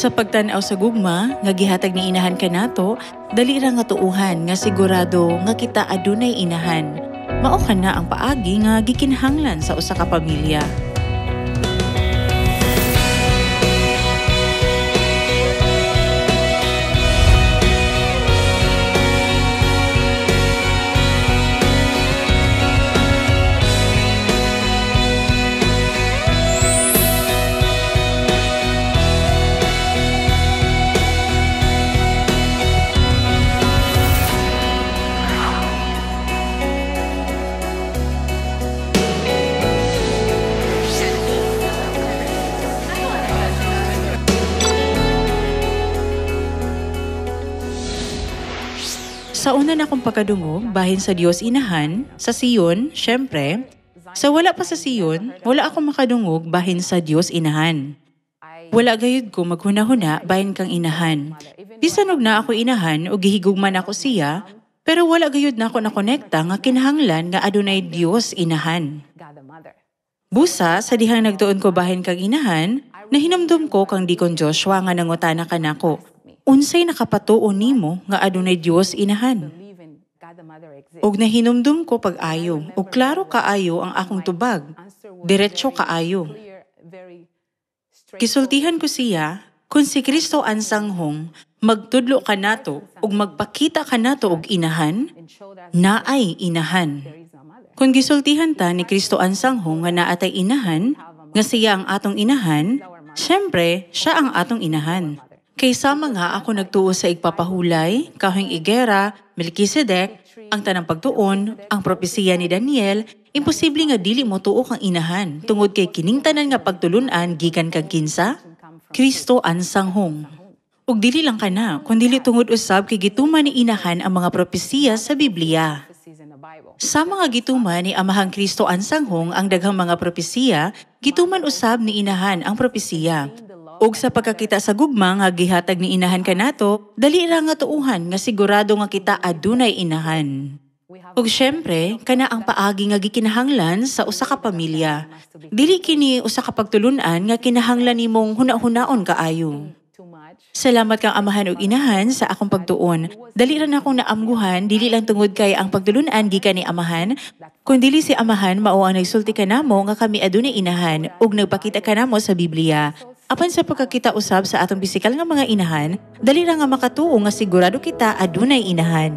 Sa pagtanaw sa gugma, nga gihatag ni inahan kanato, dali ra nga tuuhan nga sigurado nga kita adunay inahan. Mao kana ang paagi nga gikinahanglan sa usa ka pamilya. Sa una na akong pagkadungog, bahin sa Dios inahan, sa Siyon, syempre. Sa wala pa sa Siyon, wala akong makadungog bahin sa Dios inahan. Wala gayud ko maghuna-huna bahin kang inahan. Bisan og na ako inahan o gihigugman ako siya, pero wala gayud na ako nakonekta nga kinahanglan nga adunay Dios inahan. Busa, sa dihang nagtuon ko bahin kang inahan, nahinamdum ko kang Deacon Joshua nga nangutana ka nako. Unsay nakapatuon nimo nga adunay Dios inahan. Og nahinumdum ko pag-ayo, og klaro kaayo ang akong tubag. Diretso kaayo. Kisultihan ko siya, kung si Kristo ang sanghong, magtudlo ka nato og magpakita ka nato og inahan, naay inahan. Kung gisultihan ta ni Kristo ang sanghong nga naatay inahan, nga siya ang atong inahan, syempre siya ang atong inahan. Kaysa mga ako nagtuo sa igpapahulay, kahing igera, Melkisedek, ang tanang pagtuon, ang propesiya ni Daniel, imposible nga dili mo tuo kang inahan, tungod kay kining tanan nga pagtulunan gikan kang kinsa, Kristo ang sanghong. Ug dili lang kana, kun dili tungod usab kay gituman ni inahan ang mga propesiya sa Biblia. Sa mga gituman ni Amahang Kristo ang sanghong ang daghang mga propesiya, gituman usab ni inahan ang propesiya. Og sa pagkakita sa gugma nga gihatag ni inahan kanato, dali ra nga tuuhan nga sigurado nga kita adunay inahan. Og syempre, kana ang paagi nga gikinahanglan sa usa ka pamilya. Dili kini usa ka pagtulunan nga kinahanglan nimong huna-hunaon kaayo. Salamat kang amahan og inahan sa akong pagtuon. Dali ra na akong naamguhan, dili lang tungod kay ang pagtulunan gikan ni amahan, kun dili si amahan mao ang nagsulti kanamo nga kami adunay inahan ug nagpakita kanamo sa Biblia. Apan sa pagkakita usab sa atong pisikal nga mga inahan, dali ra nga makatuo nga sigurado kita adunay inahan.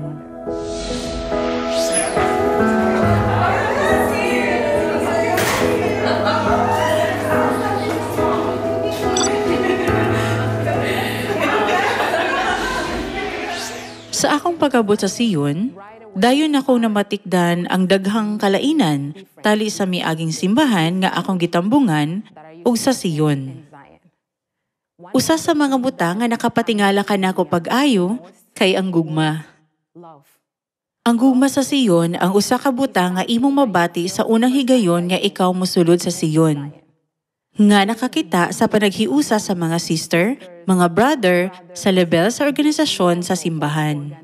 Sa akong pag-abot sa Siyon, dayon ako namatikdan ang daghang kalainan tali sa miaging simbahan nga akong gitambungan ug sa Siyon. Usa sa mga buta nga nakapatingala kanako pag-ayo kay ang gugma. Ang gugma sa Siyon ang usa ka buta nga imong mabati sa unang higayon nga ikaw mosulod sa Siyon. Nga nakakita sa panaghiusa sa mga sister, mga brother sa level sa organisasyon sa simbahan.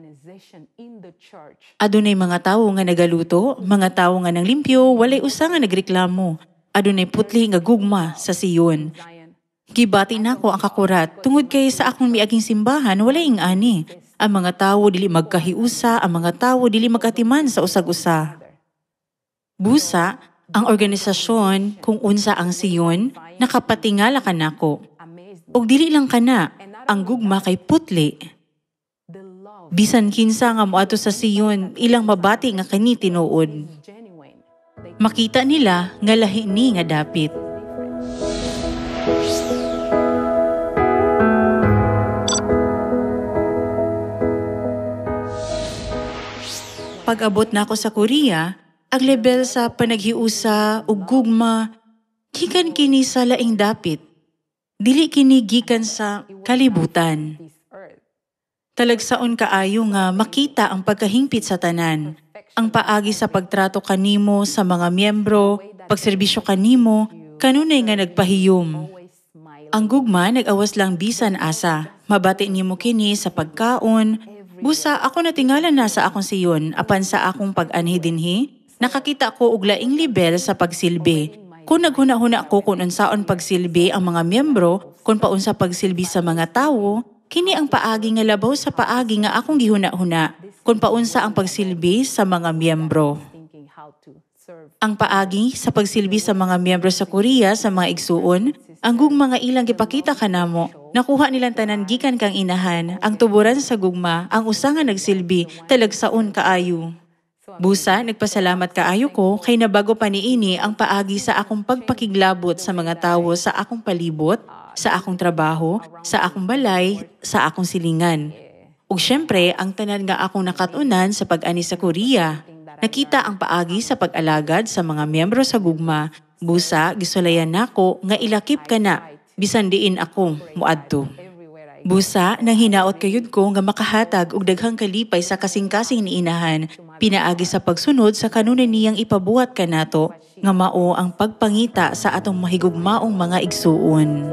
Adunay mga tawo nga nagaluto, mga tawo nga nanglimpyo, walay usa nga nagreklamo. Adunay putli nga gugma sa Siyon. Gibati nako ang kakurat tungod kay sa akong miaging simbahan walay ing-ani. Ang mga tawo dili magkahiusa, ang mga tawo dili magatiman sa usag-usa. Busa, ang organisasyon kung unsa ang Siyon nakapatingala kanako. Og dili lang kana, ang gugma kay putli. Bisan kinsa nga moadto sa Siyon, ilang mabati nga kani tinuod. Makita nila nga lahi ni nga dapit. Pag-abot na ako sa Korea, ang level sa panaghiusa ug gugma, gikan kini sa laing dapit. Dili kini gikan sa kalibutan. Talagsaon kaayo nga makita ang pagkahingpit sa tanan, ang paagi sa pagtrato kanimo sa mga miyembro, pagserbisyo kanimo, kanunay nga nagpahiyom. Ang gugma nag-awas lang bisan asa, mabati nimo kini sa pagkaon. Busa ako natingala na sa akong Siyon, apan sa akong pag-anhi dinhi, nakakita ko og laing level sa pagsilbi. kung naghuna-huna ko kung unsaon pagsilbi ang mga miyembro, kung paunsa pagsilbi sa mga tawo, kini ang paagi nga labaw sa paagi nga akong gihuna-huna, kung paunsa ang pagsilbi sa mga miyembro. Ang paagi sa pagsilbi sa mga miyembro sa Korea sa mga igsuon, ang gugma nga ilang gipakita kanamo, nakuha nilang tanan gikan kang inahan, ang tuburan sa gugma, ang usa nga nagsilbi, talagsaon kaayo. Busa, nagpasalamat kaayo ko kay nabago pa niini ang paagi sa akong pagpakiglabot sa mga tawo sa akong palibot, sa akong trabaho, sa akong balay, sa akong silingan. Ug syempre, ang tanan nga akong nakatunan sa pag-ani sa Korea. Nakita ang paagi sa pag-alagad sa mga miyembro sa gugma. Busa, gisulayan nako nga ilakip ka na, bisan diin ako muadto. Busa, nang hinaot kayud ko nga makahatag og daghang kalipay sa kasing-kasing ni inahan, pinaagi sa pagsunod sa kanunay niyang ipabuhat kanato, nga mao ang pagpangita sa atong mahigugmaong mga igsuon.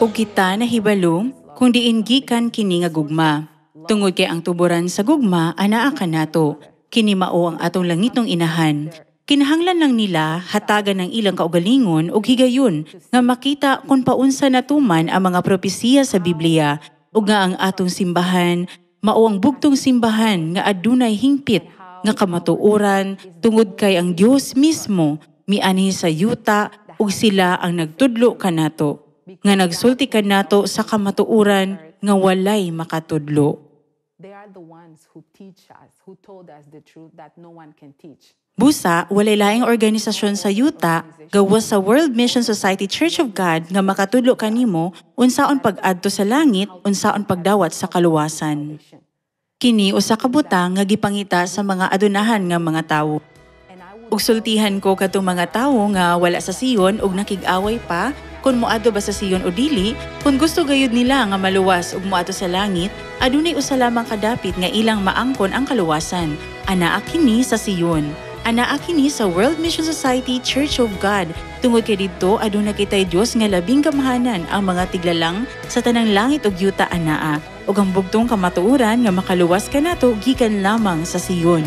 Ug kita nahibalo kung diin gikan kini nga gugma. Tungod kay ang tuburan sa gugma anaa kanato. Kini mao ang atong langitong inahan. Kinahanglan lang nila hatagan ng ilang kaugalingon ug higayon nga makita kung paunsa natuman ang mga propesiya sa Biblia ug nga ang atong simbahan mao ang bugtong simbahan nga adunay hingpit nga kamatuoran tungod kay ang Dios mismo mianhi sa yuta ug sila ang nagtudlo kanato nga nagsulti kanato sa kamatuoran nga walay makatudlo. They are the ones who teach us, who told us the truth that no one can teach. Busa, walay laing organisasyon sa yuta gawas sa World Mission Society Church of God nga makatudlo kanimo unsaon pag-adto sa langit, unsaon pagdawat sa kaluwasan. Kini usa ka butang nga gipangita sa mga adunahan nga mga tawo. Ug sultihan ko kadtong mga tawo nga wala sa Sion ug nakig-away pa kung moadto ba sa Sion o dili, kung gusto gayud nila nga maluwas ug moadto sa langit, adunay usa lamang kadapit nga ilang maangkon ang kaluwasan. Anaa kini sa Sion. Anaa kini sa World Mission Society Church of God. Tungod kay didto aduna kitay Dios nga labing gamahanan ang mga tiglalang sa tanang langit ug yuta anaa. Ug ang bugtong kamatuoran nga makaluwas kanato gikan lamang sa Sion.